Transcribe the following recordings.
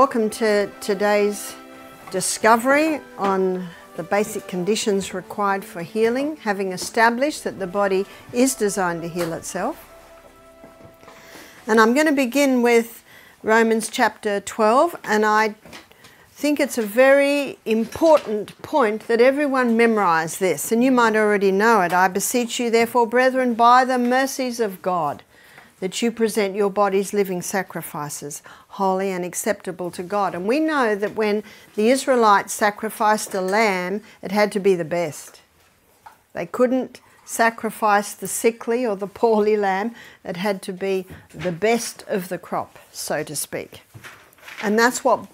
Welcome to today's discovery on the basic conditions required for healing, having established that the body is designed to heal itself. And I'm going to begin with Romans chapter 12, and I think it's a very important point that everyone memorize this, and you might already know it. I beseech you, therefore, brethren, by the mercies of God, that you present your bodies living sacrifices, holy and acceptable to God. And we know that when the Israelites sacrificed a lamb, it had to be the best. They couldn't sacrifice the sickly or the poorly lamb. It had to be the best of the crop, so to speak. And that's what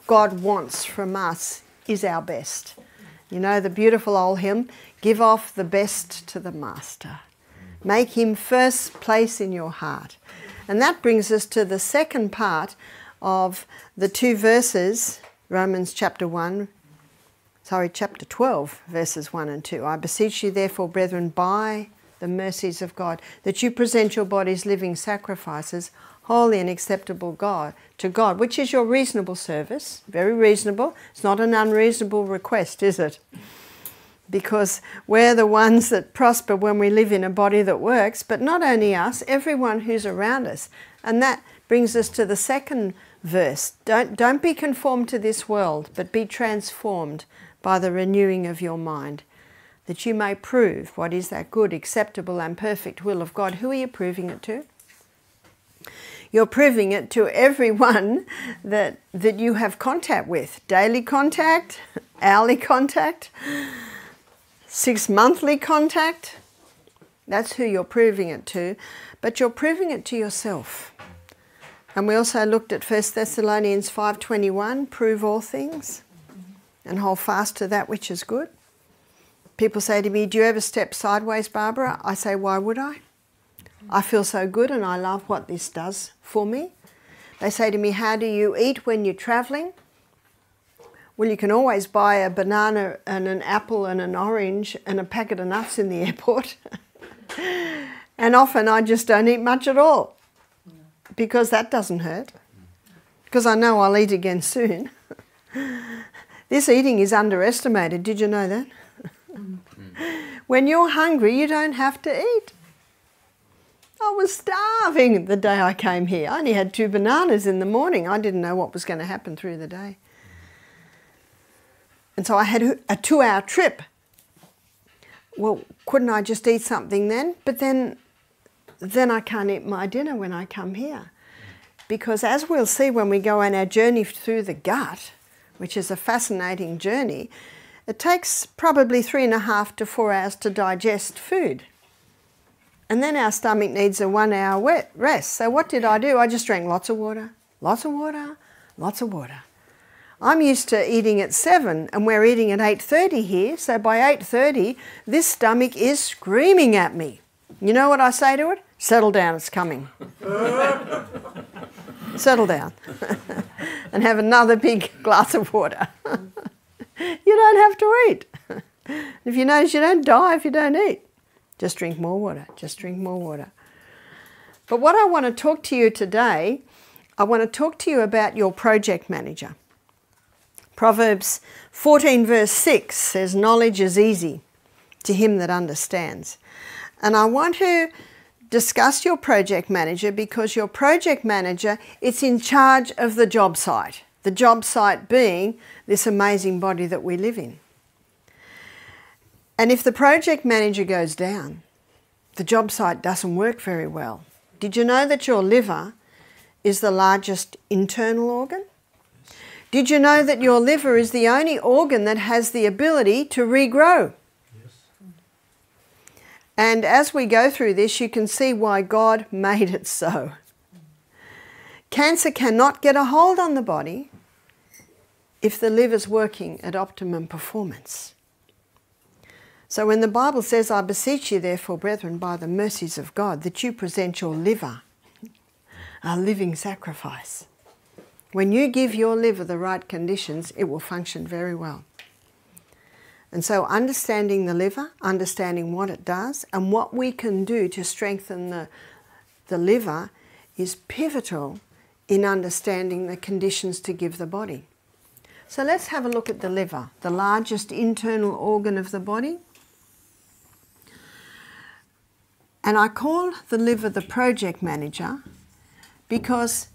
God wants from us, is our best. You know the beautiful old hymn, give off the best to the master. Make him first place in your heart. And that brings us to the second part of the two verses, chapter 12, verses 1 and 2. I beseech you, therefore, brethren, by the mercies of God, that you present your bodies living sacrifices, holy and acceptable to God, which is your reasonable service. Very reasonable. It's not an unreasonable request, is it? Because we're the ones that prosper when we live in a body that works, but not only us, everyone who's around us. And that brings us to the second verse. Don't be conformed to this world, but be transformed by the renewing of your mind, that you may prove what is that good, acceptable and perfect will of God. Who are you proving it to? You're proving it to everyone that you have contact with. Daily contact, hourly contact, 6-monthly contact. That's who you're proving it to. But you're proving it to yourself. And we also looked at 1 Thessalonians 5:21, prove all things and hold fast to that which is good. People say to me, do you ever step sideways, Barbara? I say, why would I? I feel so good and I love what this does for me. They say to me, how do you eat when you're travelling? Well, you can always buy a banana and an apple and an orange and a packet of nuts in the airport. And often I just don't eat much at all because that doesn't hurt. Because I know I'll eat again soon. This eating is underestimated. Did you know that? When you're hungry, you don't have to eat. I was starving the day I came here. I only had 2 bananas in the morning. I didn't know what was going to happen through the day. And so I had a 2-hour trip. Well, couldn't I just eat something then? But then I can't eat my dinner when I come here. Because as we'll see when we go on our journey through the gut, which is a fascinating journey, it takes probably 3.5 to 4 hours to digest food. And then our stomach needs a 1-hour rest. So what did I do? I just drank lots of water, lots of water, lots of water. I'm used to eating at 7 and we're eating at 8:30 here. So by 8:30, this stomach is screaming at me. You know what I say to it? Settle down, it's coming. Settle down. And have another big glass of water. You don't have to eat. If you notice, you don't die if you don't eat. Just drink more water, just drink more water. But what I want to talk to you today, I want to talk to you about your project manager. Proverbs 14 verse 6 says, knowledge is easy to him that understands. And I want to discuss your project manager because your project manager is in charge of the job site. The job site being this amazing body that we live in. And if the project manager goes down, the job site doesn't work very well. Did you know that your liver is the largest internal organ? Did you know that your liver is the only organ that has the ability to regrow? Yes. And as we go through this, you can see why God made it so. Cancer cannot get a hold on the body if the liver's working at optimum performance. So when the Bible says, I beseech you, therefore, brethren, by the mercies of God, that you present your liver a living sacrifice. When you give your liver the right conditions, it will function very well. And so understanding the liver, understanding what it does, and what we can do to strengthen the liver is pivotal in understanding the conditions to give the body. So let's have a look at the liver, the largest internal organ of the body. And I call the liver the project manager because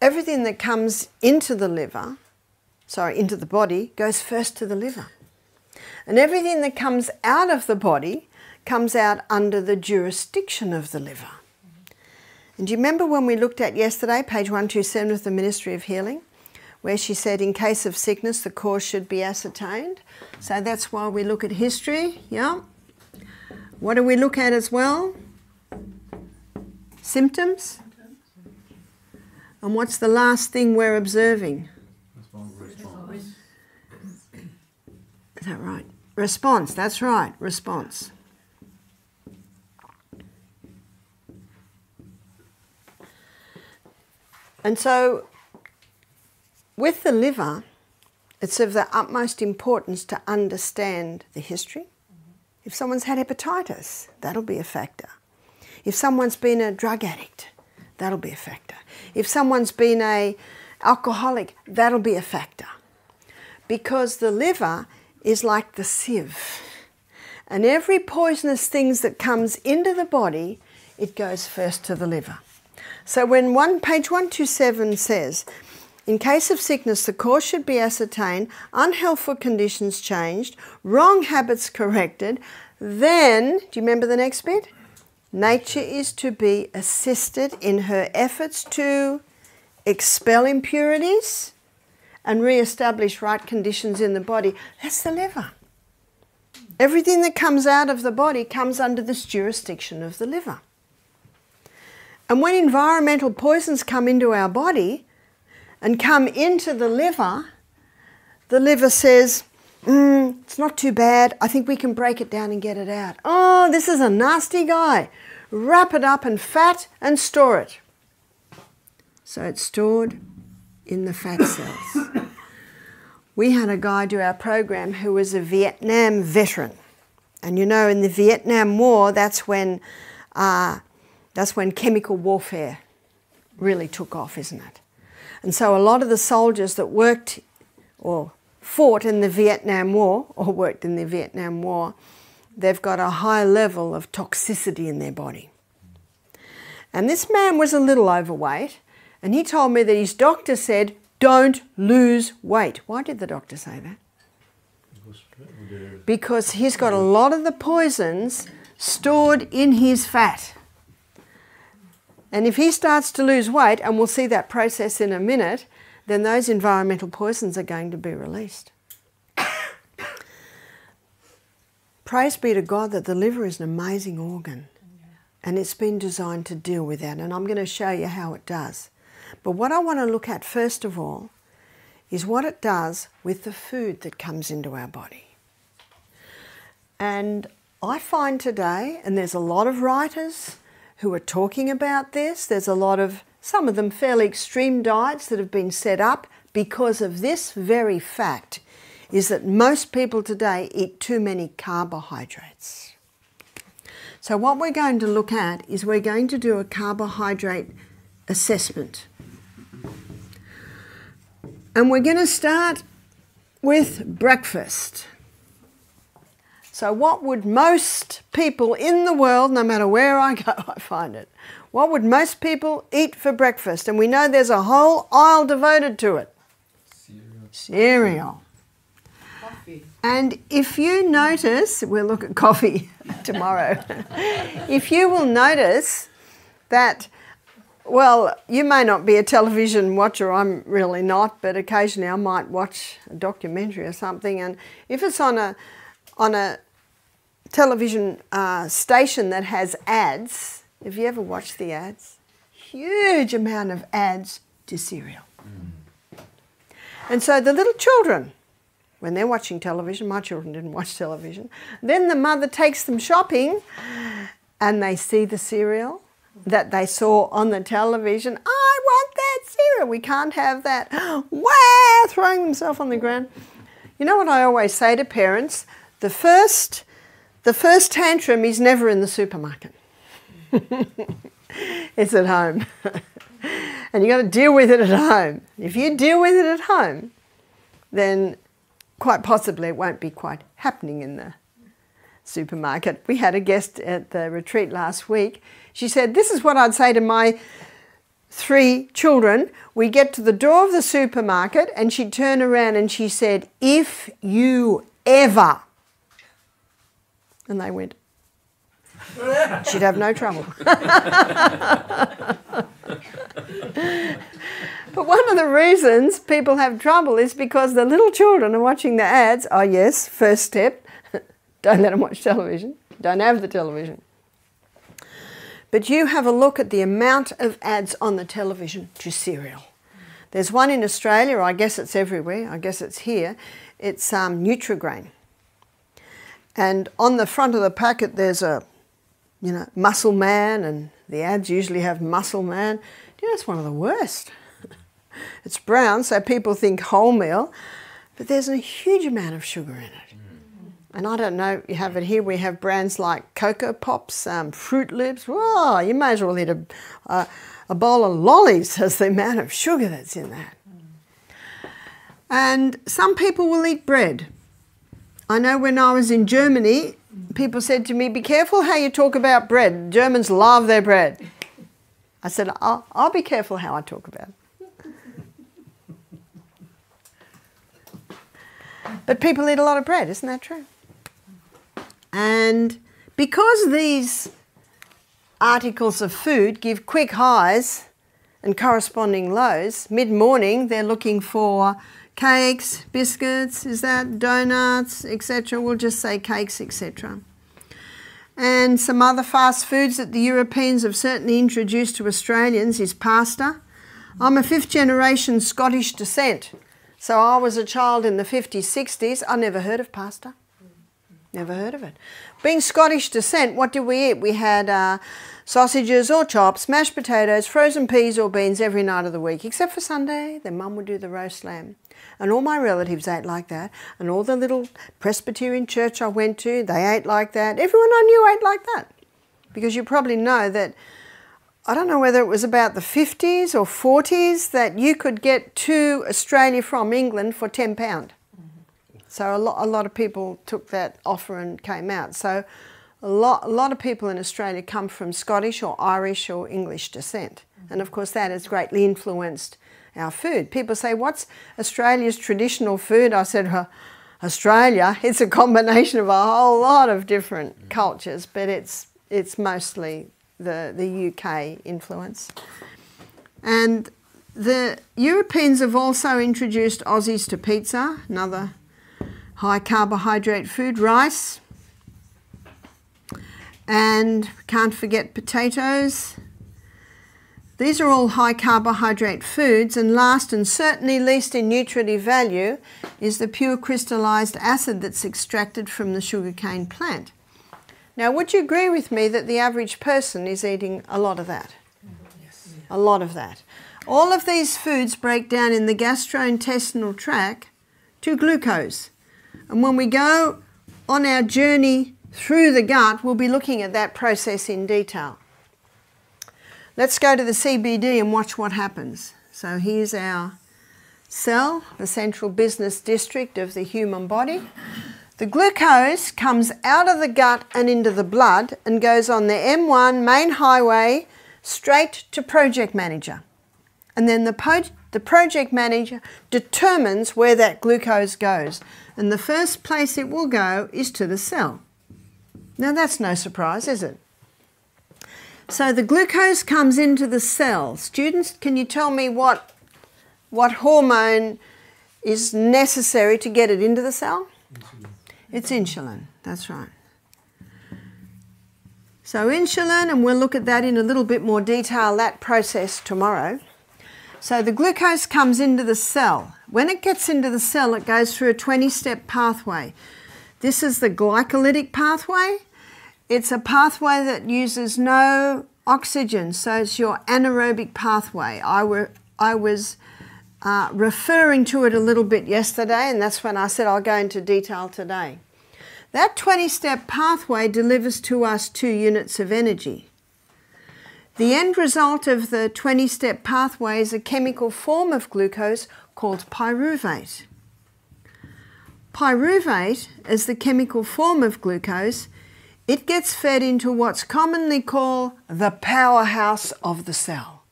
everything that comes into the liver, into the body, goes first to the liver. And everything that comes out of the body comes out under the jurisdiction of the liver. And do you remember when we looked at yesterday, page 127 of the Ministry of Healing, where she said in case of sickness the cause should be ascertained? So that's why we look at history, yeah? What do we look at as well? Symptoms. And what's the last thing we're observing? Response. Is that right? Response, that's right, response. And so, with the liver, it's of the utmost importance to understand the history. If someone's had hepatitis, that'll be a factor. If someone's been a drug addict, that'll be a factor. If someone's been an alcoholic, that'll be a factor. Because the liver is like the sieve. And every poisonous thing that comes into the body, it goes first to the liver. So when page 127 says, in case of sickness, the cause should be ascertained, unhealthful conditions changed, wrong habits corrected, then, do you remember the next bit? Nature is to be assisted in her efforts to expel impurities and re-establish right conditions in the body. That's the liver. Everything that comes out of the body comes under this jurisdiction of the liver. And when environmental poisons come into our body and come into the liver says, it's not too bad, I think we can break it down and get it out. Oh, this is a nasty guy. Wrap it up in fat and store it. So it's stored in the fat cells. We had a guy do our program who was a Vietnam veteran. And you know, in the Vietnam War, that's when chemical warfare really took off, isn't it? And so a lot of the soldiers that worked or fought in the Vietnam War, or worked in the Vietnam War, they've got a high level of toxicity in their body. And this man was a little overweight, and he told me that his doctor said, don't lose weight. Why did the doctor say that? Because he's got a lot of the poisons stored in his fat. And if he starts to lose weight, and we'll see that process in a minute, then those environmental poisons are going to be released. Praise be to God that the liver is an amazing organ. And it's been designed to deal with that. And I'm going to show you how it does. But what I want to look at first of all is what it does with the food that comes into our body. And I find today, and there's a lot of writers who are talking about this, there's a lot of, some of them fairly extreme diets that have been set up because of this very fact, is that most people today eat too many carbohydrates. So what we're going to look at is we're going to do a carbohydrate assessment. And we're going to start with breakfast. So what would most people in the world, no matter where I go, I find it, what would most people eat for breakfast? And we know there's a whole aisle devoted to it. Cereal. Coffee. And if you notice, we'll look at coffee tomorrow. If you will notice that, well, you may not be a television watcher, I'm really not, but occasionally I might watch a documentary or something, and if it's on a television station that has ads, have you ever watched the ads? Huge amount of ads to cereal. And so the little children, when they're watching television, my children didn't watch television, then the mother takes them shopping and they see the cereal that they saw on the television. I want that cereal, we can't have that. Wow, throwing themselves on the ground. You know what I always say to parents? The first tantrum is never in the supermarket. It's at home. And you've got to deal with it at home. If you deal with it at home, then quite possibly it won't be quite happening in the supermarket. We had a guest at the retreat last week. She said, this is what I'd say to my 3 children. We get to the door of the supermarket and she'd turn around and she said, if you ever. And they went, she'd have no trouble. But one of the reasons people have trouble is because the little children are watching the ads. Oh yes, first step, don't let them watch television. Don't have the television. But you have a look at the amount of ads on the television to cereal. There's one in Australia, I guess it's everywhere, I guess it's here. It's Nutrigrain. And on the front of the packet there's a, you know, Muscle Man, and the ads usually have Muscle Man. You know, it's one of the worst. It's brown, so people think wholemeal, but there's a huge amount of sugar in it. And I don't know, you have it here, we have brands like Cocoa Pops, Fruit Loops. Whoa, you may as well eat a bowl of lollies as the amount of sugar that's in that. And some people will eat bread. I know when I was in Germany, people said to me, be careful how you talk about bread. Germans love their bread. I said, I'll be careful how I talk about it. But people eat a lot of bread, isn't that true? And because these articles of food give quick highs and corresponding lows, mid-morning they're looking for cakes, biscuits, is that, donuts, etc. We'll just say cakes, etc. And some other fast foods that the Europeans have certainly introduced to Australians is pasta. I'm a 5th generation Scottish descent. So I was a child in the 50s, 60s. I never heard of pasta. Never heard of it. Being Scottish descent, what did we eat? We had sausages or chops, mashed potatoes, frozen peas or beans every night of the week, except for Sunday. Then Mum would do the roast lamb. And all my relatives ate like that. And all the little Presbyterian church I went to, they ate like that. Everyone I knew ate like that. Because you probably know that, I don't know whether it was about the 50s or 40s that you could get to Australia from England for £10. So a lot of people took that offer and came out. So a lot of people in Australia come from Scottish or Irish or English descent. And of course that has greatly influenced our food. People say, what's Australia's traditional food? I said, Australia, it's a combination of a whole lot of different cultures, but it's mostly the UK influence. And the Europeans have also introduced Aussies to pizza, another high carbohydrate food, rice, and can't forget potatoes. These are all high carbohydrate foods, and last and certainly least in nutritive value is the pure crystallized acid that's extracted from the sugarcane plant. Now, would you agree with me that the average person is eating a lot of that? Yes. A lot of that. All of these foods break down in the gastrointestinal tract to glucose. And when we go on our journey through the gut, we'll be looking at that process in detail. Let's go to the CBD and watch what happens. So here's our cell, the central business district of the human body. The glucose comes out of the gut and into the blood and goes on the M1 main highway straight to project manager. And then the project manager determines where that glucose goes. And the first place it will go is to the cell. Now that's no surprise, is it? So the glucose comes into the cell. Students, can you tell me what hormone is necessary to get it into the cell? Insulin. It's insulin, that's right. So insulin, and we'll look at that in a little bit more detail, that process tomorrow. So the glucose comes into the cell. When it gets into the cell, it goes through a 20-step pathway. This is the glycolytic pathway. It's a pathway that uses no oxygen, so it's your anaerobic pathway. I was referring to it a little bit yesterday, and that's when I said I'll go into detail today. That 20-step pathway delivers to us 2 units of energy. The end result of the 20-step pathway is a chemical form of glucose called pyruvate. Pyruvate is the chemical form of glucose. It gets fed into what's commonly called the powerhouse of the cell.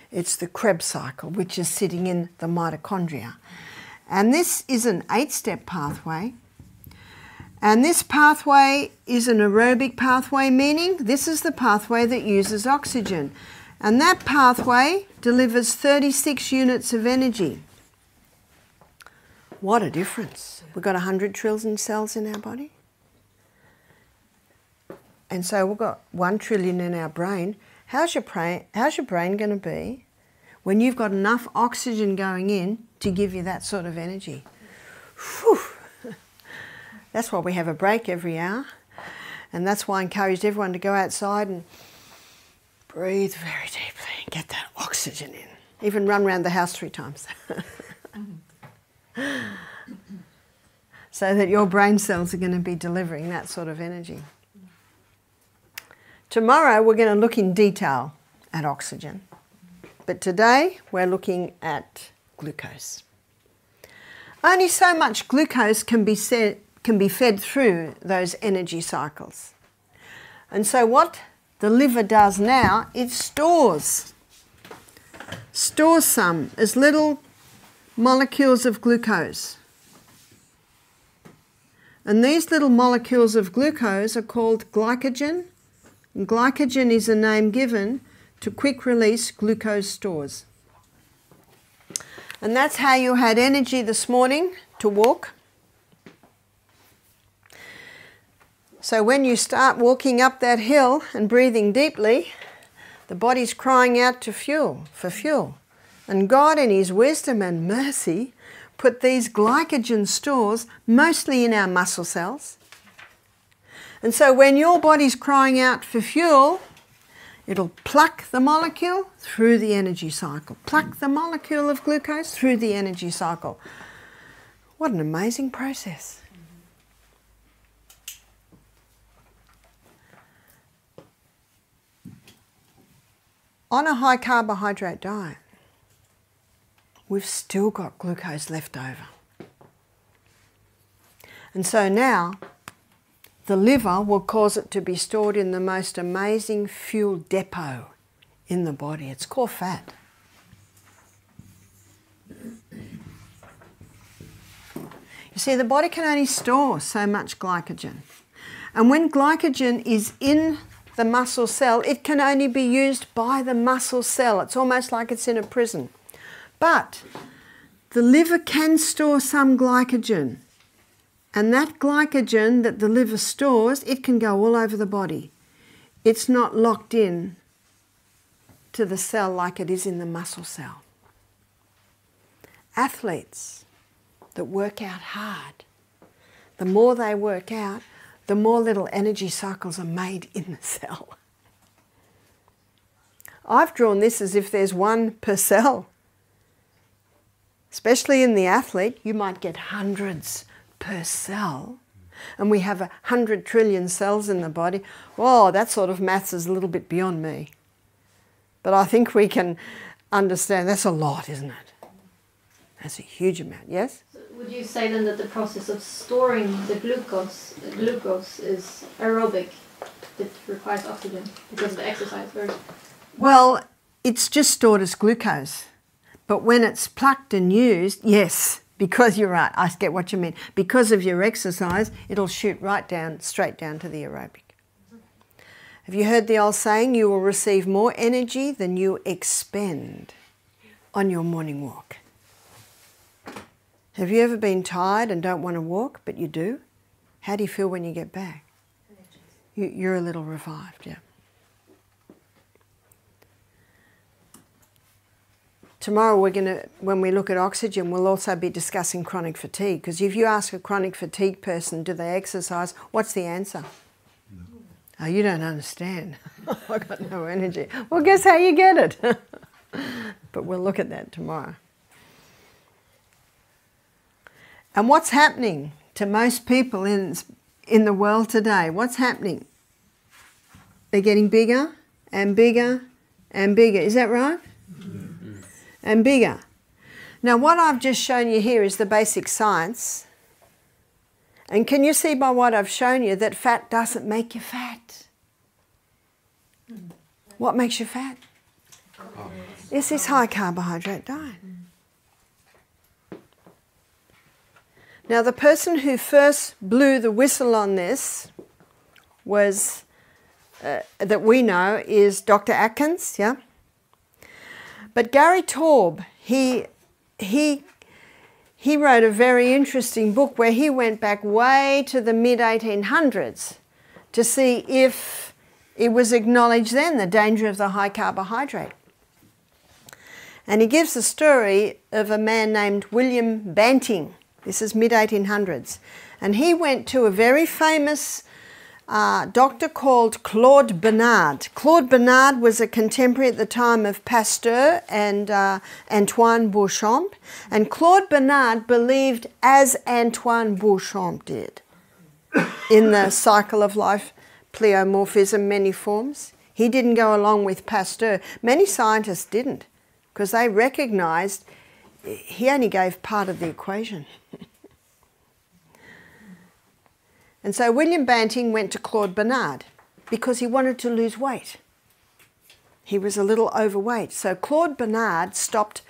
It's the Krebs cycle, which is sitting in the mitochondria. And this is an 8-step pathway. And this pathway is an aerobic pathway, meaning this is the pathway that uses oxygen. And that pathway delivers 36 units of energy. What a difference. We've got 100 trillion cells in our body. And so we've got 1 trillion in our brain. How's your brain going to be when you've got enough oxygen going in to give you that sort of energy? Whew. That's why we have a break every hour. And that's why I encouraged everyone to go outside and breathe very deeply and get that oxygen in. Even run around the house 3 times. So that your brain cells are going to be delivering that sort of energy. Tomorrow we're going to look in detail at oxygen. But today we're looking at glucose. Only so much glucose can be fed through those energy cycles. And so what the liver does now, it stores some as little molecules of glucose. And these little molecules of glucose are called glycogen. And glycogen is a name given to quick-release glucose stores. And that's how you had energy this morning to walk. So when you start walking up that hill and breathing deeply, the body's crying out for fuel. And God in His wisdom and mercy put these glycogen stores mostly in our muscle cells. And so when your body's crying out for fuel, it'll pluck the molecule through the energy cycle. Pluck the molecule of glucose through the energy cycle. What an amazing process. On a high carbohydrate diet, we've still got glucose left over. And so now, the liver will cause it to be stored in the most amazing fuel depot in the body. It's called fat. You see, the body can only store so much glycogen. And when glycogen is in the muscle cell, it can only be used by the muscle cell. It's almost like it's in a prison. But the liver can store some glycogen. And that glycogen that the liver stores, it can go all over the body. It's not locked in to the cell like it is in the muscle cell. Athletes that work out hard, the more they work out, the more little energy cycles are made in the cell. I've drawn this as if there's 1 per cell. Especially in the athlete, you might get hundreds per cell. And we have 100 trillion cells in the body. Whoa, that sort of maths is a little bit beyond me. But I think we can understand that's a lot, isn't it? That's a huge amount, yes? Would you say then that the process of storing the glucose is aerobic? It requires oxygen because of the exercise? Or? Well, it's just stored as glucose. But when it's plucked and used, yes, because you're right, I get what you mean. Because of your exercise, it'll shoot right down, straight down to the aerobic. Have you heard the old saying, you will receive more energy than you expend on your morning walk? Have you ever been tired and don't want to walk, but you do? How do you feel when you get back? You're a little revived, yeah. Tomorrow when we look at oxygen, we'll also be discussing chronic fatigue. Because if you ask a chronic fatigue person, do they exercise? What's the answer? No. Oh, you don't understand. I've got no energy. Well, guess how you get it? But we'll look at that tomorrow. And what's happening to most people in the world today? What's happening? They're getting bigger and bigger and bigger. Is that right? And bigger. Now what I've just shown you here is the basic science. And can you see by what I've shown you that fat doesn't make you fat? What makes you fat? It's this high carbohydrate diet. Now the person who first blew the whistle on this was, that we know, is Dr. Atkins, yeah? But Gary Taube, he wrote a very interesting book where he went back way to the mid-1800s to see if it was acknowledged then, the danger of the high carbohydrate. And he gives the story of a man named William Banting. This is mid-1800s. And he went to a very famous doctor called Claude Bernard. Claude Bernard was a contemporary at the time of Pasteur and Antoine Beauchamp. And Claude Bernard believed as Antoine Beauchamp did in the cycle of life, pleomorphism, many forms. He didn't go along with Pasteur. Many scientists didn't, because they recognized he only gave part of the equation. And so William Banting went to Claude Bernard because he wanted to lose weight. He was a little overweight. So Claude Bernard stopped.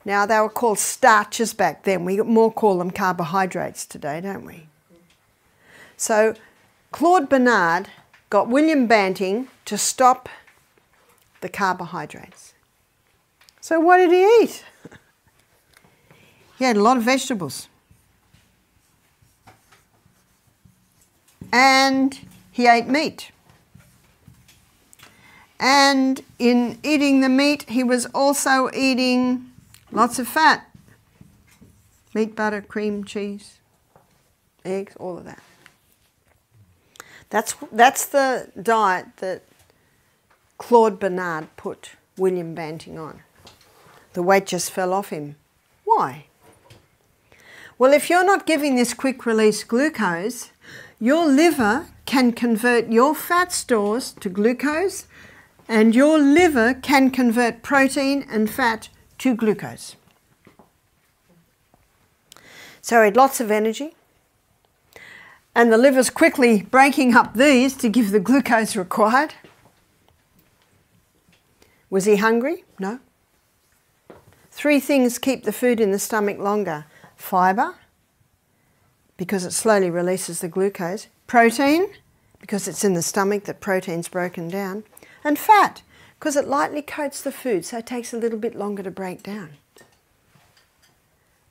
Now they were called starches back then. We more call them carbohydrates today, don't we? So Claude Bernard got William Banting to stop the carbohydrates. So what did he eat? He had a lot of vegetables. And he ate meat. And in eating the meat, he was also eating lots of fat. Meat, butter, cream, cheese, eggs, all of that. That's the diet that Claude Bernard put William Banting on. The weight just fell off him. Why? Well, if you're not giving this quick release glucose, your liver can convert your fat stores to glucose, and your liver can convert protein and fat to glucose. So he had lots of energy, and the liver's quickly breaking up these to give the glucose required. Was he hungry? No. 3 things keep the food in the stomach longer. Fibre, because it slowly releases the glucose. Protein, because it's in the stomach that protein's broken down. And fat, because it lightly coats the food, so it takes a little bit longer to break down.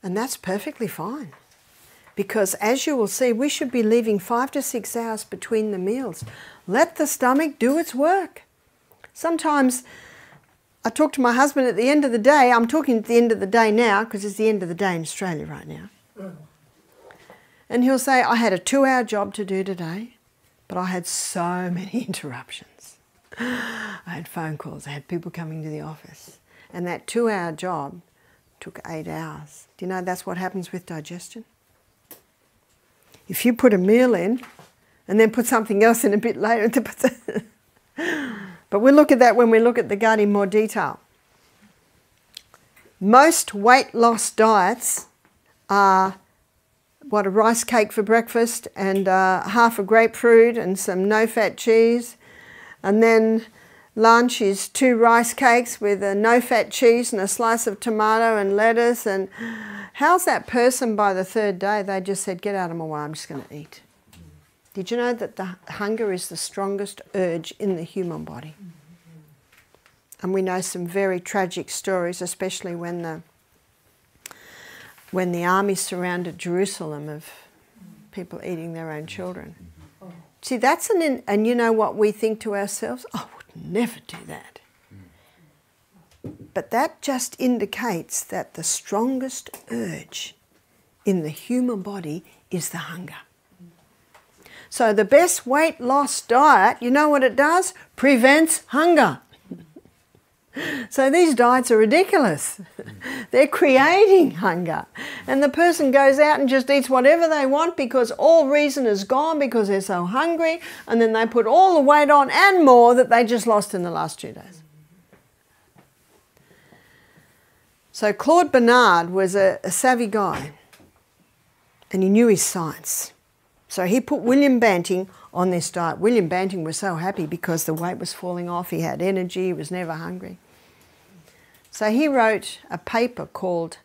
And that's perfectly fine. Because as you will see, we should be leaving 5 to 6 hours between the meals. Let the stomach do its work. Sometimes I talk to my husband at the end of the day. I'm talking at the end of the day now because it's the end of the day in Australia right now. And he'll say, I had a 2-hour job to do today, but I had so many interruptions. I had phone calls, I had people coming to the office. And that 2-hour job took 8 hours. Do you know that's what happens with digestion? If you put a meal in and then put something else in a bit later, but we'll look at that when we look at the gut in more detail. Most weight loss diets are a rice cake for breakfast and half a grapefruit and some no-fat cheese. And then lunch is 2 rice cakes with a no-fat cheese and a slice of tomato and lettuce. And how's that person by the 3rd day? They just said, get out of my way, I'm just going to eat. Did you know that the hunger is the strongest urge in the human body? And we know some very tragic stories, especially when the army surrounded Jerusalem, of people eating their own children. See, that's and you know what we think to ourselves? I would never do that. But that just indicates that the strongest urge in the human body is the hunger. So the best weight loss diet, you know what it does? Prevents hunger. So these diets are ridiculous. They're creating hunger. And the person goes out and just eats whatever they want because all reason is gone because they're so hungry, and then they put all the weight on and more that they just lost in the last 2 days. So Claude Bernard was a savvy guy, and he knew his science. So he put William Banting on this diet. William Banting was so happy because the weight was falling off, he had energy, he was never hungry. So he wrote a paper called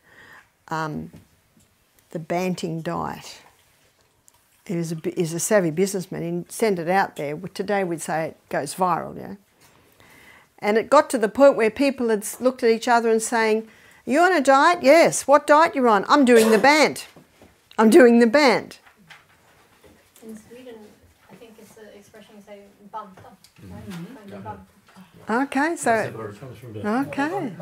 The Banting Diet. He's a savvy businessman. He sent it out there. Today we'd say it goes viral, yeah. And it got to the point where people had looked at each other and saying, "You on a diet?" "Yes." "What diet you on?" "I'm doing the band. I'm doing the band." In Sweden, I think it's the expression you say, banta. Right? Mm-hmm. Okay, so okay,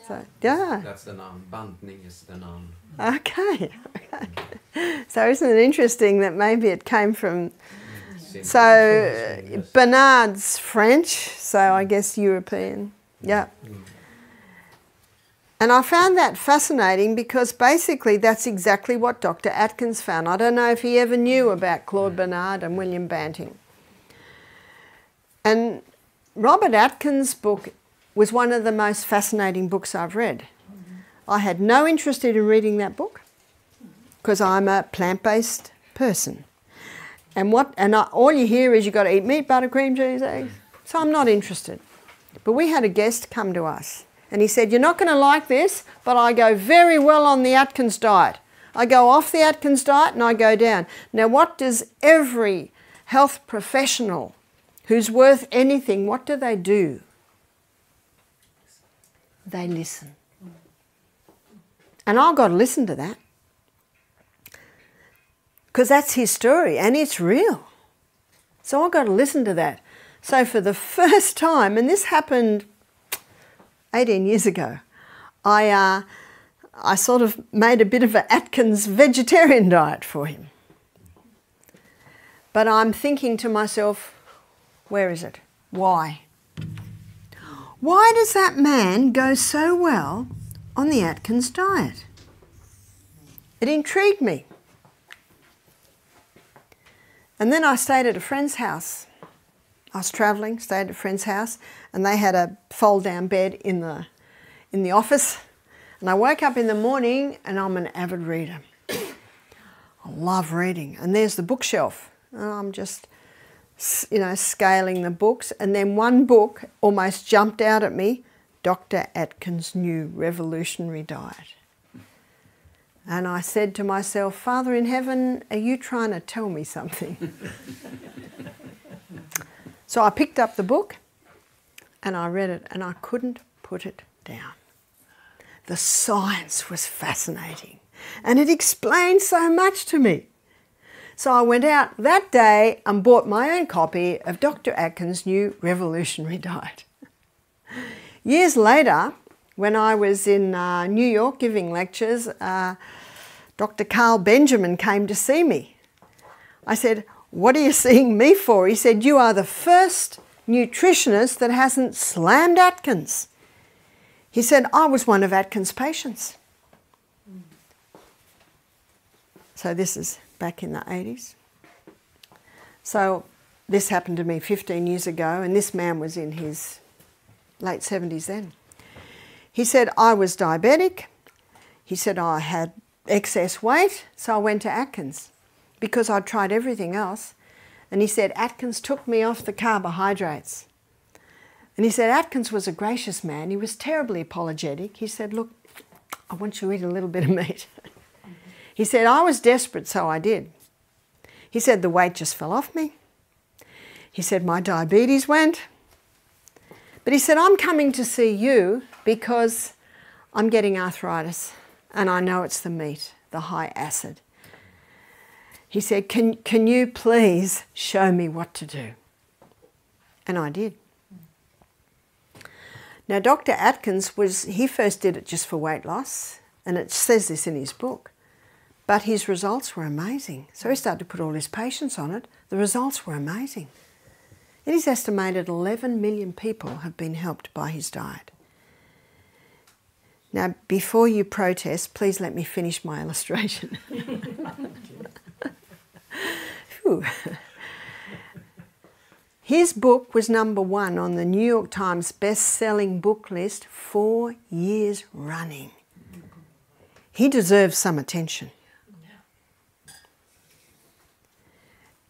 so yeah. That's the noun. Bantning is the noun. Okay. So isn't it interesting that maybe it came from, so Bernard's French, so I guess European, yeah. And I found that fascinating because basically that's exactly what Dr. Atkins found. I don't know if he ever knew about Claude Bernard and William Banting. And Robert Atkins' book was one of the most fascinating books I've read. I had no interest in reading that book because I'm a plant-based person. And all you hear is you've got to eat meat, butter, cream, cheese, eggs. So I'm not interested. But we had a guest come to us and he said, "You're not going to like this, but I go very well on the Atkins diet. I go off the Atkins diet and I go down." Now what does every health professional who's worth anything, what do? They listen. And I've got to listen to that. Because that's his story and it's real. So I've got to listen to that. So for the first time, and this happened 18 years ago, I sort of made a bit of an Atkins vegetarian diet for him. But I'm thinking to myself, where is it? Why? Why does that man go so well on the Atkins diet? It intrigued me. And then I stayed at a friend's house. I was travelling, stayed at a friend's house, and they had a fold-down bed in the office. And I woke up in the morning, and I'm an avid reader. I love reading. And there's the bookshelf. And I'm just, you know, scaling the books. And then one book almost jumped out at me, Dr. Atkins' New Revolutionary Diet. And I said to myself, "Father in heaven, are you trying to tell me something?" So I picked up the book and I read it and I couldn't put it down. The science was fascinating and it explained so much to me. So I went out that day and bought my own copy of Dr. Atkins' New Revolutionary Diet. Years later, when I was in New York giving lectures, Dr. Carl Benjamin came to see me. I said, "What are you seeing me for?" He said, "You are the first nutritionist that hasn't slammed Atkins." He said, "I was one of Atkins' patients." So this is back in the 80s. So this happened to me 15 years ago, and this man was in his late 70s then. He said, "I was diabetic." He said, "I had excess weight, so I went to Atkins because I'd tried everything else." And he said, "Atkins took me off the carbohydrates." And he said, Atkins was a gracious man. He was terribly apologetic. He said, "Look, I want you to eat a little bit of meat." He said, "I was desperate, so I did." He said, "The weight just fell off me." He said, "My diabetes went." But he said, "I'm coming to see you because I'm getting arthritis and I know it's the meat, the high acid." He said, can you please show me what to do?" And I did. Now, Dr. Atkins he first did it just for weight loss, and it says this in his book, but his results were amazing. So he started to put all his patients on it. The results were amazing. It is estimated 11 million people have been helped by his diet. Now, before you protest, please let me finish my illustration. His book was #1 on the New York Times best-selling book list 4 years running. He deserves some attention.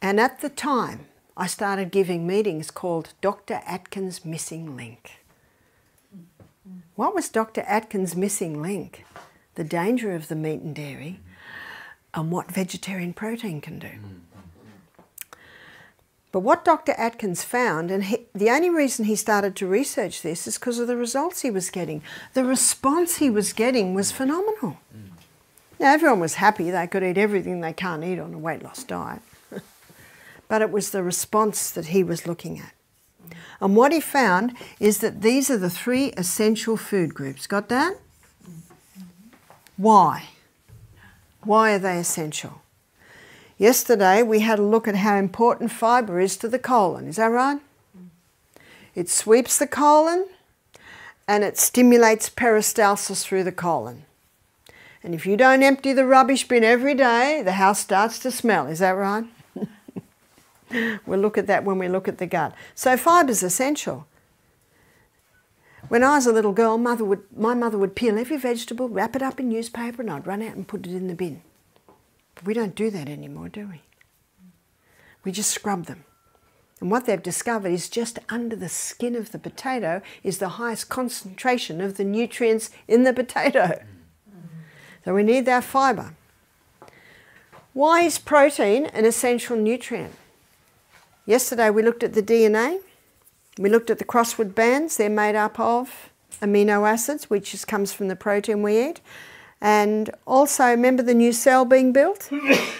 And at the time, I started giving meetings called Dr. Atkins' Missing Link. What was Dr. Atkins' missing link? The danger of the meat and dairy and what vegetarian protein can do. But what Dr. Atkins found, and the only reason he started to research this is because of the results he was getting. The response he was getting was phenomenal. Now, everyone was happy they could eat everything they can't eat on a weight loss diet. But it was the response that he was looking at. And what he found is that these are the 3 essential food groups. Got that? Why? Why are they essential? Yesterday we had a look at how important fibre is to the colon. Is that right? It sweeps the colon and it stimulates peristalsis through the colon. And if you don't empty the rubbish bin every day, the house starts to smell. Is that right? We'll look at that when we look at the gut. So fibre is essential. When I was a little girl, my mother would peel every vegetable, wrap it up in newspaper, and I'd run out and put it in the bin. But we don't do that anymore, do we? We just scrub them. And what they've discovered is just under the skin of the potato is the highest concentration of the nutrients in the potato. So we need that fibre. Why is protein an essential nutrient? Yesterday we looked at the DNA. We looked at the crossword bands. They're made up of amino acids, which comes from the protein we eat. And also, remember the new cell being built?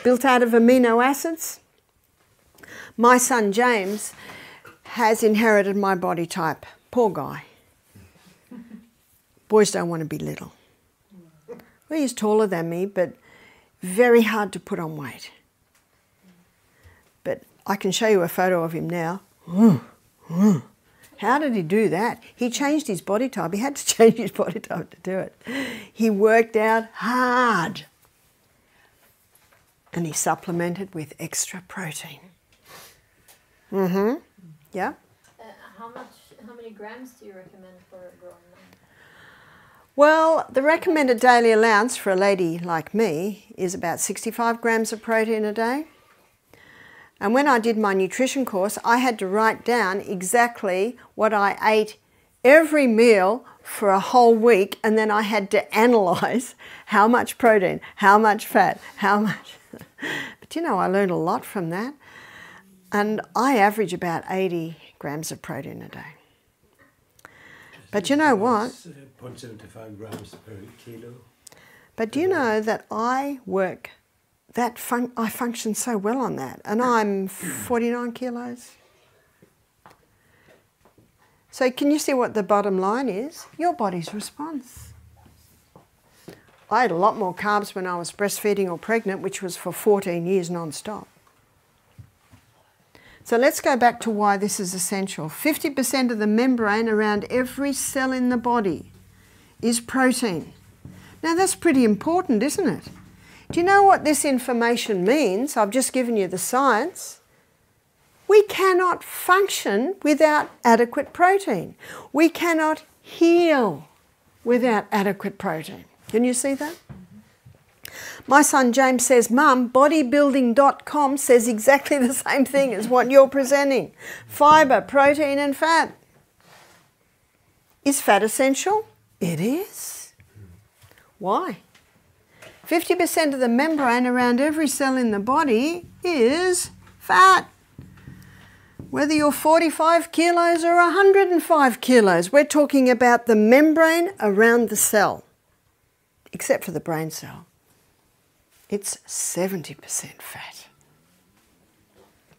Built out of amino acids. My son James has inherited my body type. Poor guy. Boys don't want to be little. Well, he's taller than me, but very hard to put on weight. But I can show you a photo of him now. How did he do that? He changed his body type. He had to change his body type to do it. He worked out hard. And he supplemented with extra protein. Yeah? How many grams do you recommend for a grown man? Well, the recommended daily allowance for a lady like me is about 65 grams of protein a day. And when I did my nutrition course, I had to write down exactly what I ate every meal for a whole week, and then I had to analyse how much protein, how much fat, how much... But you know, I learned a lot from that. And I average about 80 grams of protein a day. But you know what? 0.75 grams per kilo. But do you know that I work... I function so well on that, and I'm 49 kilos. So can you see what the bottom line is? Your body's response. I ate a lot more carbs when I was breastfeeding or pregnant, which was for 14 years non-stop. So let's go back to why this is essential. 50% of the membrane around every cell in the body is protein. Now that's pretty important, isn't it? Do you know what this information means? I've just given you the science. We cannot function without adequate protein. We cannot heal without adequate protein. Can you see that? My son James says, Mum, bodybuilding.com says exactly the same thing as what you're presenting. Fibre, protein and fat. Is fat essential? It is. Why? 50% of the membrane around every cell in the body is fat. Whether you're 45 kilos or 105 kilos, we're talking about the membrane around the cell, except for the brain cell. It's 70% fat.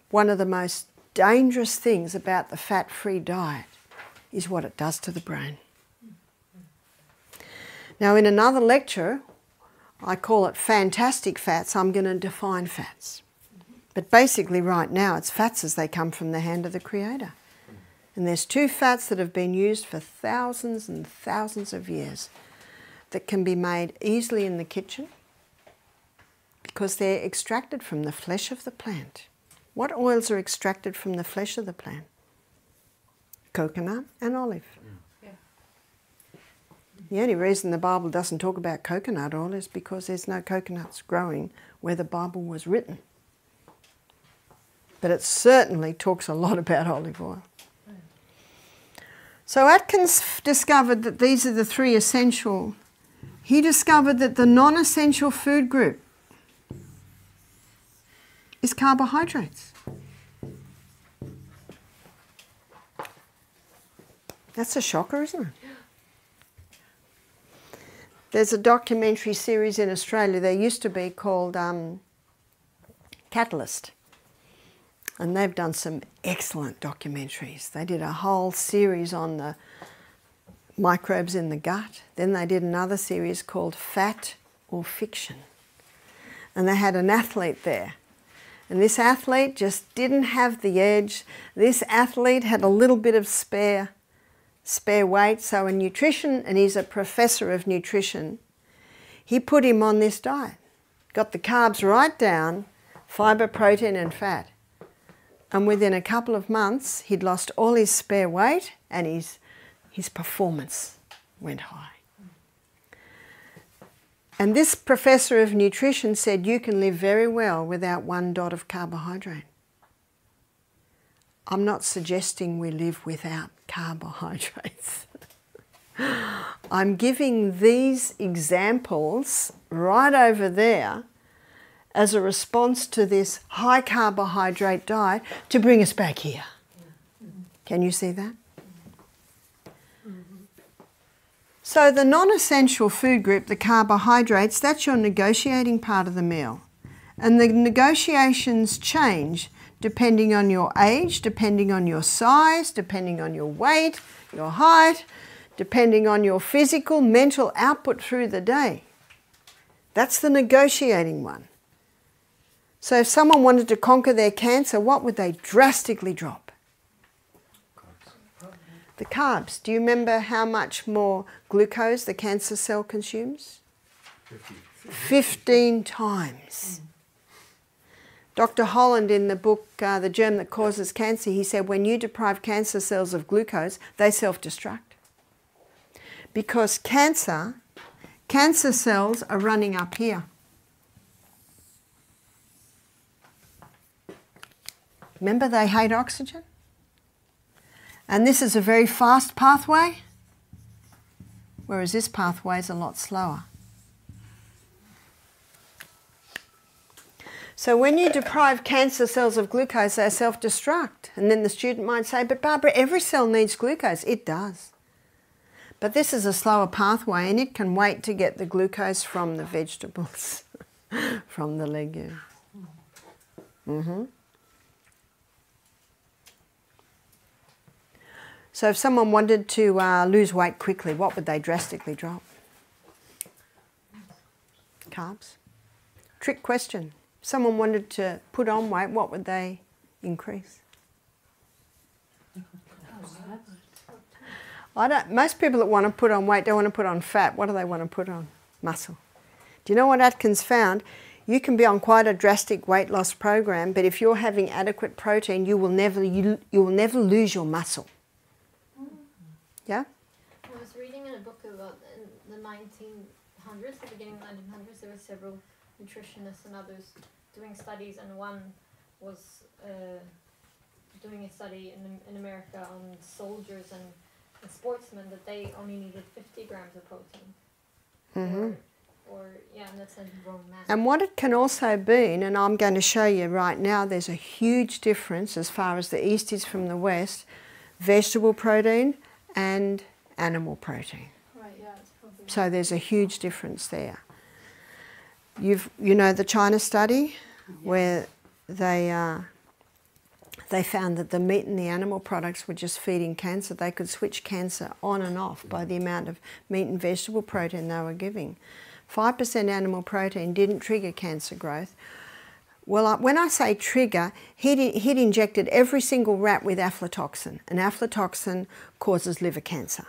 One of the most dangerous things about the fat-free diet is what it does to the brain. Now, in another lecture, I call it fantastic fats. I'm going to define fats. But basically right now it's fats as they come from the hand of the Creator. And there's 2 fats that have been used for thousands and thousands of years that can be made easily in the kitchen because they're extracted from the flesh of the plant. What oils are extracted from the flesh of the plant? Coconut and olive. Yeah. The only reason the Bible doesn't talk about coconut oil is because there's no coconuts growing where the Bible was written. But it certainly talks a lot about olive oil. So Atkins discovered that these are the three essential. He discovered that the non-essential food group is carbohydrates. That's a shocker, isn't it? There's a documentary series in Australia, there used to be, called Catalyst. And they've done some excellent documentaries. They did a whole series on the microbes in the gut. Then they did another series called Fat or Fiction. And they had an athlete there. And this athlete just didn't have the edge. This athlete had a little bit of spare weight. So in nutrition, and he's a professor of nutrition, he put him on this diet. Got the carbs right down, fibre, protein and fat. And within a couple of months, he'd lost all his spare weight and his performance went high. And this professor of nutrition said you can live very well without one dot of carbohydrate. I'm not suggesting we live without carbohydrates. I'm giving these examples right over there as a response to this high carbohydrate diet to bring us back here. Can you see that? So the non-essential food group, the carbohydrates, that's your negotiating part of the meal. And the negotiations change depending on your age, depending on your size, depending on your weight, your height, depending on your physical, mental output through the day. That's the negotiating one. So if someone wanted to conquer their cancer, what would they drastically drop? The carbs. Do you remember how much more glucose the cancer cell consumes? 15 times. Dr. Holland, in the book, The Germ That Causes Cancer, he said when you deprive cancer cells of glucose, they self-destruct. Because cancer cells are running up here. Remember, they hate oxygen? And this is a very fast pathway, whereas this pathway is a lot slower. So when you deprive cancer cells of glucose, they self-destruct. And then the student might say, but Barbara, every cell needs glucose. It does. But this is a slower pathway, and it can wait to get the glucose from the vegetables, from the legumes. So if someone wanted to lose weight quickly, what would they drastically drop? Carbs. Trick question. If someone wanted to put on weight, what would they increase? Most people that want to put on weight don't want to put on fat. What do they want to put on? Muscle. Do you know what Atkins found? You can be on quite a drastic weight loss program, but if you're having adequate protein, you will never lose your muscle. Yeah? I was reading in a book about in the 1900s, the beginning of the 1900s, there were several nutritionists and others doing studies, and one was doing a study in America on soldiers and sportsmen, that they only needed 50 grams of protein. Or and that's a grown man. And what it can also be, and I'm going to show you right now, there's a huge difference as far as the East is from the West, vegetable protein and animal protein. Right, yeah, it's probably. So there's a huge difference there. You know the China study where they found that the meat and the animal products were just feeding cancer. They could switch cancer on and off by the amount of meat and vegetable protein they were giving. 5% animal protein didn't trigger cancer growth. Well, when I say trigger, he'd injected every single rat with aflatoxin, and aflatoxin causes liver cancer.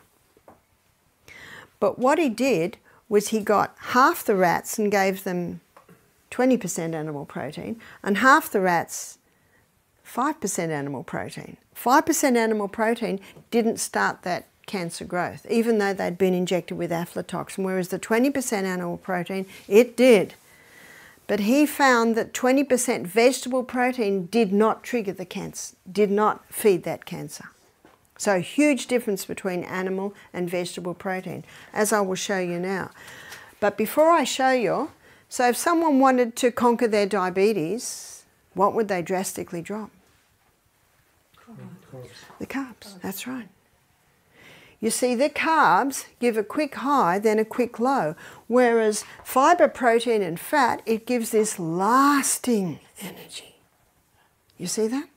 But what he did was he got half the rats and gave them 20% animal protein, and half the rats 5% animal protein. 5% animal protein didn't start that cancer growth, even though they'd been injected with aflatoxin, whereas the 20% animal protein, it did. But he found that 20% vegetable protein did not trigger the cancer, did not feed that cancer. So a huge difference between animal and vegetable protein, as I will show you now. But before I show you, so if someone wanted to conquer their diabetes, what would they drastically drop? Carbs. The carbs, that's right. You see, the carbs give a quick high, then a quick low, whereas fibre, protein and fat, it gives this lasting energy. You see that?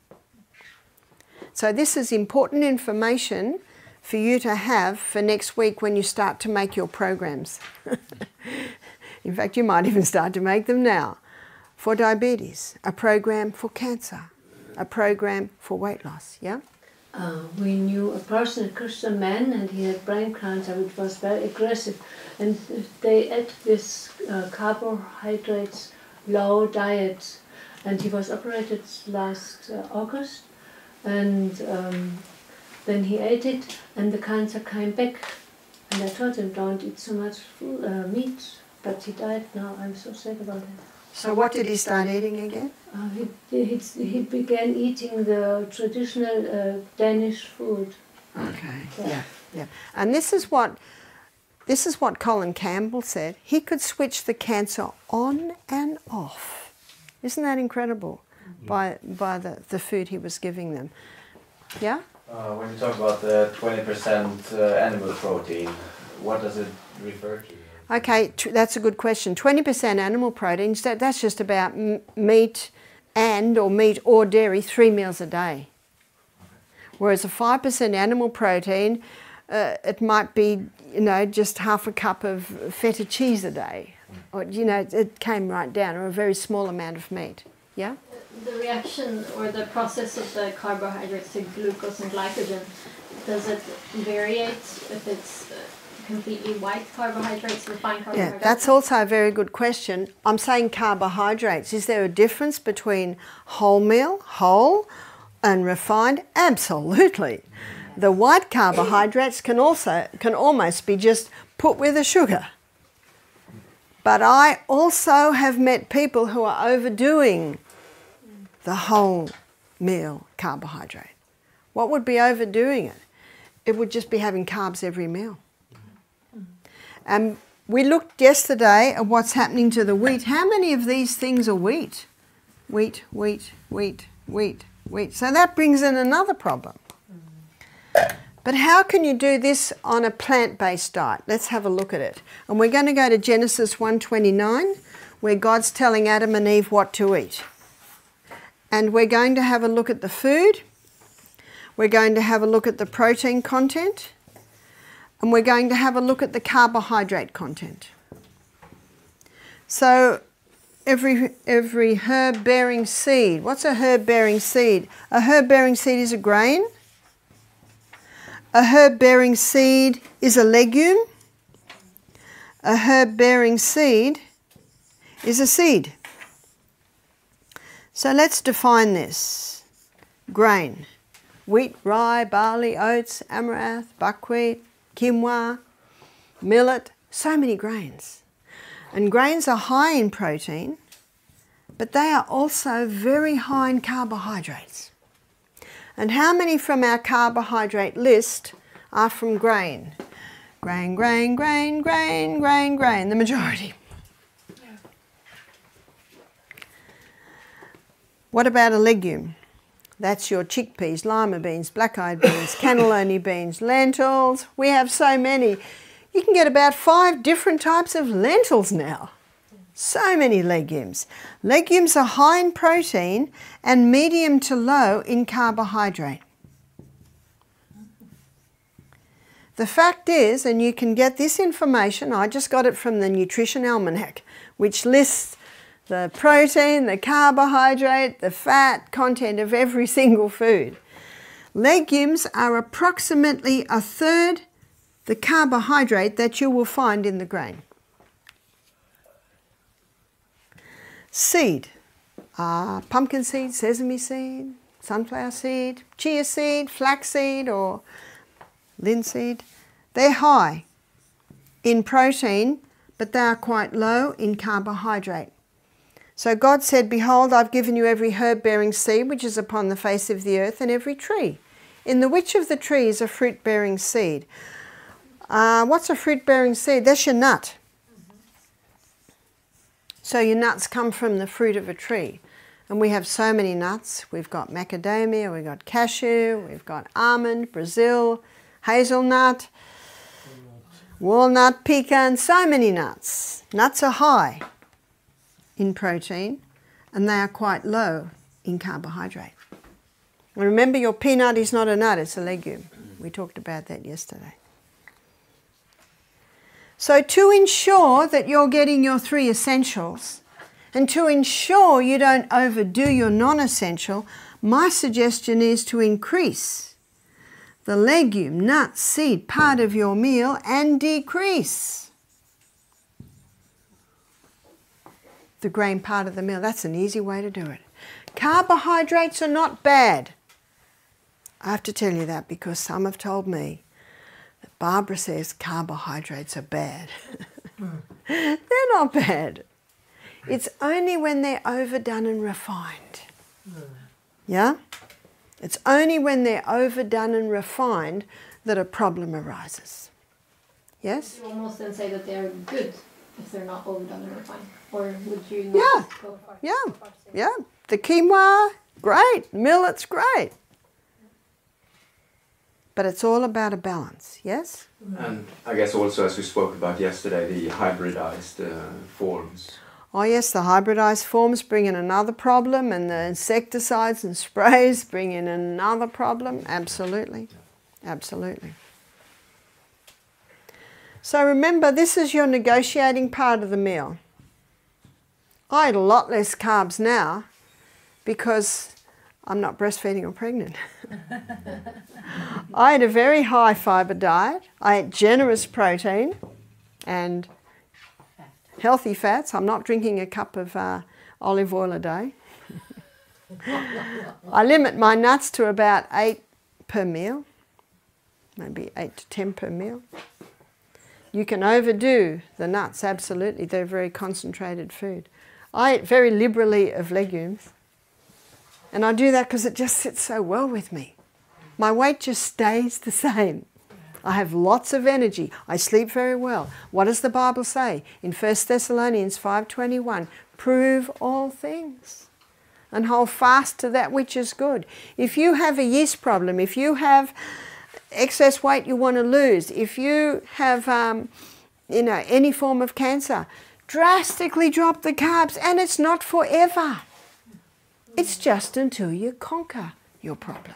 So this is important information for you to have for next week when you start to make your programs. In fact, you might even start to make them now. For diabetes, a program for cancer, a program for weight loss, yeah? We knew a person, a Christian man, and he had brain cancer, which was very aggressive. And they ate this carbohydrates, low diet. And he was operated last August. And then he ate it, and the cancer came back. And I told him, don't eat so much meat. But he died now. I'm so sad about it. So what did he start eating again? He began eating the traditional Danish food. Okay, yeah. And this is what Colin Campbell said. He could switch the cancer on and off. Isn't that incredible? By the food he was giving them. Yeah? When you talk about the 20% animal protein, what does it refer to? Okay, that's a good question. 20% animal protein, that's just about meat or dairy 3 meals a day. Whereas a 5% animal protein, it might be, just half a cup of feta cheese a day. Or, it came right down, or a very small amount of meat. Yeah? The reaction or the process of the carbohydrates to glucose and glycogen, does it variate if it's completely white carbohydrates, refined carbohydrates? Yeah, that's also a very good question. I'm saying carbohydrates. Is there a difference between whole, and refined? Absolutely. The white carbohydrates can almost be just put with a sugar. But I also have met people who are overdoing the whole meal carbohydrate. What would be overdoing it? It would just be having carbs every meal. We looked yesterday at what's happening to the wheat. How many of these things are wheat? Wheat. So that brings in another problem. But how can you do this on a plant-based diet? Let's have a look at it. And we're going to go to Genesis 1:29, where God's telling Adam and Eve what to eat. And we're going to have a look at the food. We're going to have a look at the protein content. And we're going to have a look at the carbohydrate content. So every herb-bearing seed. What's a herb-bearing seed? A herb-bearing seed is a grain. A herb-bearing seed is a legume. A herb-bearing seed is a seed. So let's define this. Grain. Wheat, rye, barley, oats, amaranth, buckwheat, quinoa, millet, so many grains. And grains are high in protein, but they are also very high in carbohydrates. And how many from our carbohydrate list are from grain? Grain, the majority. Yeah. What about a legume? That's your chickpeas, lima beans, black-eyed beans, cannellini beans, lentils. We have so many. You can get about 5 different types of lentils now. So many legumes. Legumes are high in protein and medium to low in carbohydrate. The fact is, and you can get this information, I just got it from the Nutrition Almanac, which lists the protein, the carbohydrate, the fat content of every single food. Legumes are approximately 1/3 the carbohydrate that you will find in the grain. Seed, pumpkin seed, sesame seed, sunflower seed, chia seed, flaxseed or linseed, they're high in protein, but they are quite low in carbohydrate. So God said, behold, I've given you every herb-bearing seed which is upon the face of the earth, and every tree. In the which of the trees a fruit-bearing seed? What's a fruit-bearing seed? That's your nut. So your nuts come from the fruit of a tree. And we have so many nuts. We've got macadamia, we've got cashew, we've got almond, Brazil, hazelnut, walnut, pecan, so many nuts. Nuts are high in protein and they are quite low in carbohydrate. And remember, your peanut is not a nut, it's a legume. We talked about that yesterday. So to ensure that you're getting your 3 essentials, and to ensure you don't overdo your non-essential, my suggestion is to increase the legume, nut, seed part of your meal and decrease the grain part of the meal. That's an easy way to do it. Carbohydrates are not bad. I have to tell you that because some have told me that Barbara says carbohydrates are bad. They're not bad. It's only when they're overdone and refined. Yeah? It's only when they're overdone and refined that a problem arises. Yes? You almost then say that they're good if they're not overdone and refined. Or would you not go far? Yeah. Go far to say Yeah. The quinoa, great. Millet's great. But it's all about a balance, yes? And I guess also, as we spoke about yesterday, the hybridized forms. Oh yes, the hybridized forms bring in another problem, and the insecticides and sprays bring in another problem. Absolutely. Absolutely. So remember, this is your negotiating part of the meal. I eat a lot less carbs now because I'm not breastfeeding or pregnant. I ate a very high fibre diet. I ate generous protein and healthy fats. I'm not drinking a cup of olive oil a day. I limit my nuts to about 8 per meal, maybe 8 to 10 per meal. You can overdo the nuts, absolutely. They're very concentrated food. I eat very liberally of legumes. And I do that because it just sits so well with me. My weight just stays the same. I have lots of energy. I sleep very well. What does the Bible say? In 1 Thessalonians 5:21, prove all things and hold fast to that which is good. If you have a yeast problem, if you have excess weight you want to lose, if you have any form of cancer, drastically drop the carbs, and it's not forever. It's just until you conquer your problem.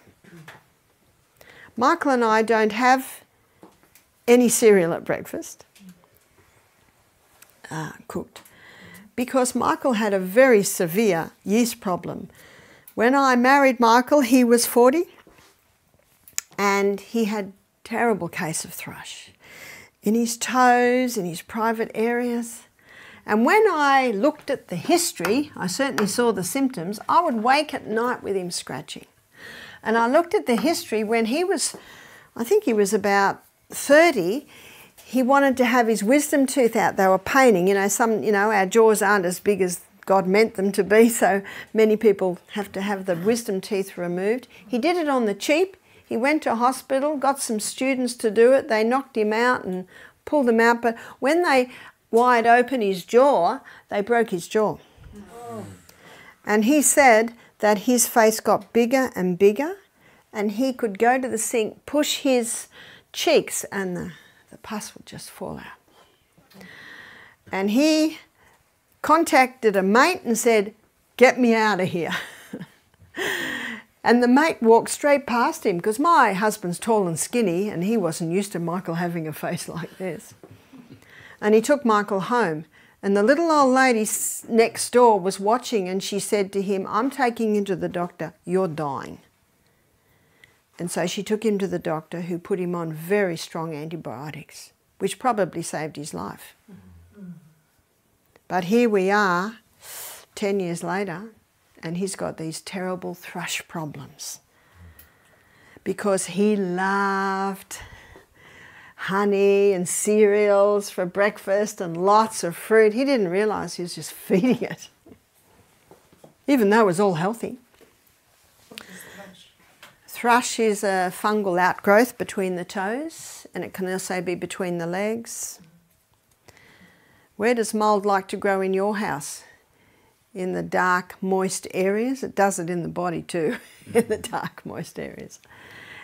Michael and I don't have any cereal at breakfast, cooked, because Michael had a very severe yeast problem. When I married Michael, he was 40, and he had a terrible case of thrush in his toes, in his private areas. And when I looked at the history, I certainly saw the symptoms. I would wake at night with him scratching. And I looked at the history when he was, I think he was about 30, he wanted to have his wisdom tooth out. They were paining, our jaws aren't as big as God meant them to be, so many people have to have the wisdom teeth removed. He did it on the cheap. He went to hospital, got some students to do it. They knocked him out and pulled him out, but when they wired open his jaw, they broke his jaw. Oh. And he said that his face got bigger and bigger, and he could go to the sink, push his cheeks, and the pus would just fall out. And he contacted a mate and said, "Get me out of here." And the mate walked straight past him, because my husband's tall and skinny, and he wasn't used to Michael having a face like this. And he took Michael home, and the little old lady next door was watching, and she said to him, "I'm taking you to the doctor, you're dying." And so she took him to the doctor, who put him on very strong antibiotics, which probably saved his life. But here we are, 10 years later, and he's got these terrible thrush problems because he loved honey and cereals for breakfast and lots of fruit. He didn't realize he was just feeding it, even though it was all healthy. What is thrush? Thrush is a fungal outgrowth between the toes, and it can also be between the legs. Where does mould like to grow in your house? In the dark, moist areas. It does it in the body too, in the dark, moist areas.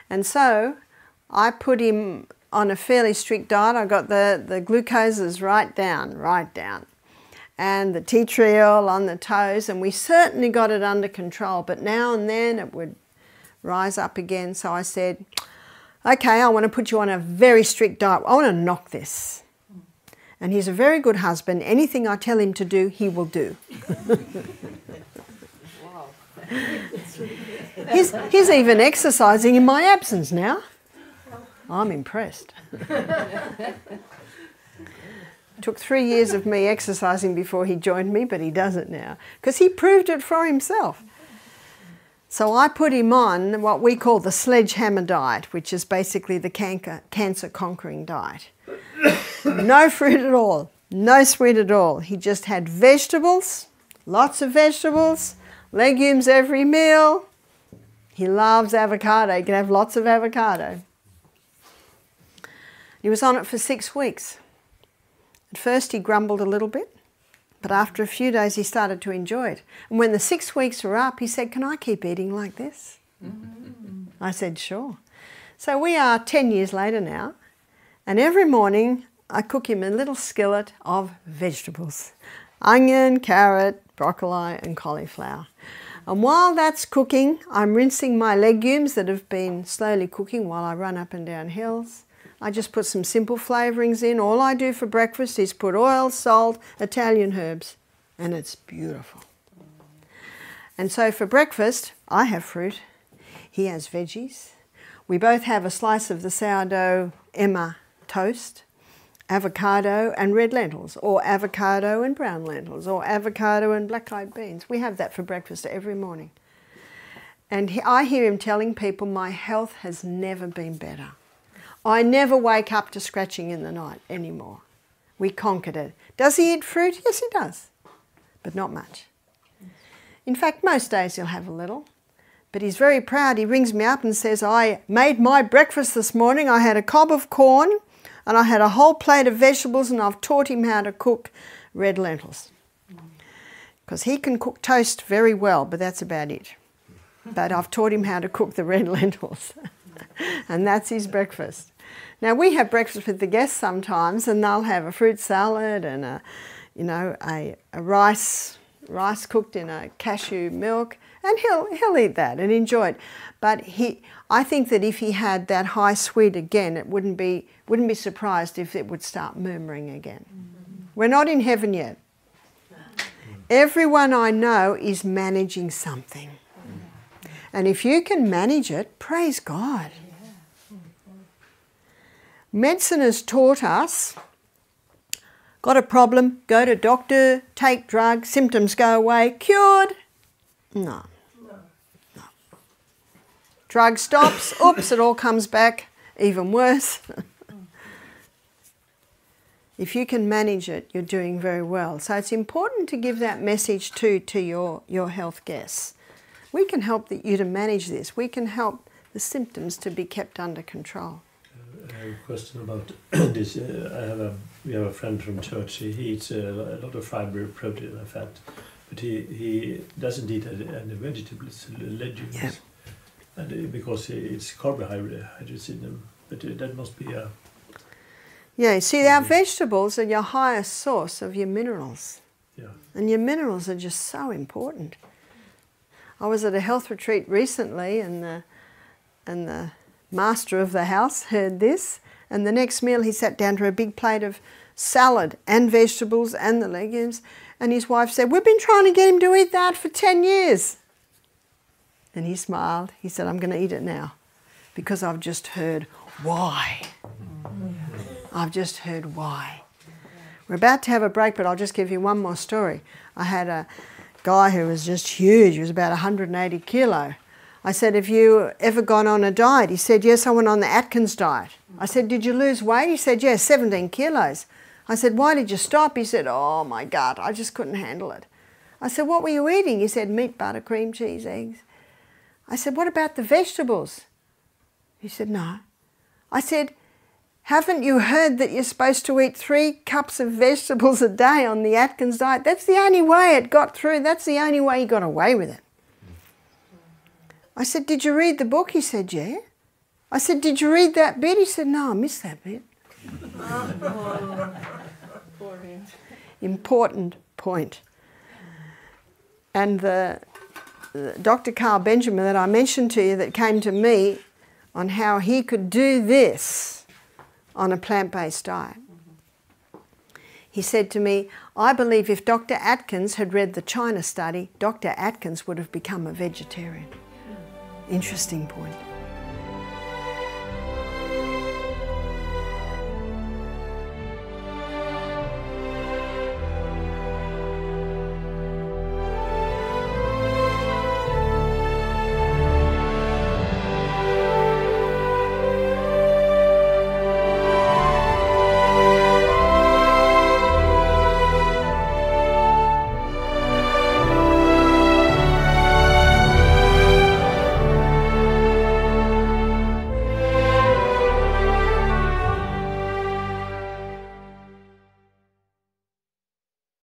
And so I put him on a fairly strict diet. I got the glucoses right down. And the tea tree oil on the toes, and we certainly got it under control, but now and then it would rise up again. So I said, okay, I want to put you on a very strict diet. I want to knock this. And he's a very good husband. Anything I tell him to do, he will do. Wow. He's even exercising in my absence now. I'm impressed. Took 3 years of me exercising before he joined me, but he does it now because he proved it for himself. So I put him on what we call the sledgehammer diet, which is basically the cancer-conquering diet. No fruit at all, no sweet at all. He just had vegetables, lots of vegetables, legumes every meal. He loves avocado. He can have lots of avocado. He was on it for 6 weeks. At first he grumbled a little bit, but after a few days he started to enjoy it. And when the 6 weeks were up, he said, can I keep eating like this? I said, sure. So we are 10 years later now, and every morning I cook him a little skillet of vegetables. Onion, carrot, broccoli and cauliflower. And while that's cooking, I'm rinsing my legumes that have been slowly cooking while I run up and down hills. I just put some simple flavourings in. All I do for breakfast is put oil, salt, Italian herbs, and it's beautiful. And so for breakfast, I have fruit. He has veggies. We both have a slice of the sourdough Emma toast, avocado and red lentils, or avocado and brown lentils, or avocado and black-eyed beans. We have that for breakfast every morning. And I hear him telling people, my health has never been better. I never wake up to scratching in the night anymore. We conquered it. Does he eat fruit? Yes, he does, but not much. In fact, most days he'll have a little, but he's very proud. He rings me up and says, I made my breakfast this morning. I had a cob of corn and I had a whole plate of vegetables, and I've taught him how to cook red lentils. Because he can cook toast very well, but that's about it. But I've taught him how to cook the red lentils. And that's his breakfast. Now we have breakfast with the guests sometimes, and they'll have a fruit salad and a rice cooked in a cashew milk, and he'll eat that and enjoy it. But I think that if he had that high sweet again, it wouldn't be surprised if it would start murmuring again. We're not in heaven yet. Everyone I know is managing something. And if you can manage it, praise God. Medicine has taught us, got a problem, go to doctor, take drug, symptoms go away, cured. No. Drug stops, oops, it all comes back, even worse. If you can manage it, you're doing very well. So it's important to give that message to your health guests. We can help you to manage this. We can help the symptoms to be kept under control. I have a question about this. We have a friend from church. He eats a lot of fiber, protein and fat, but he doesn't eat any vegetables, legumes. Yeah. And because it's carbohydrates in them, but that must be a... Yeah, see, our vegetables are your highest source of your minerals. Yeah. And your minerals are just so important. I was at a health retreat recently, and the master of the house heard this, and the next meal he sat down to a big plate of salad and vegetables and the legumes, and his wife said, we've been trying to get him to eat that for 10 years. And he smiled. He said, I'm going to eat it now because I've just heard why. I've just heard why. We're about to have a break, but I'll just give you one more story. I had a guy who was just huge. He was about 180 kilo. I said, have you ever gone on a diet? He said, yes, I went on the Atkins diet. I said, did you lose weight? He said, yes, 17 kilos. I said, why did you stop? He said, oh my God, I just couldn't handle it. I said, what were you eating? He said, meat, butter, cream, cheese, eggs. I said, what about the vegetables? He said, no. I said, haven't you heard that you're supposed to eat 3 cups of vegetables a day on the Atkins diet? That's the only way it got through. That's the only way he got away with it. I said, did you read the book? He said, yeah. I said, did you read that bit? He said, no, I missed that bit. Important point. And the Dr. Carl Benjamin that I mentioned to you that came to me on how he could do this on a plant-based diet. He said to me, I believe if Dr. Atkins had read the China study, Dr. Atkins would have become a vegetarian. Interesting point.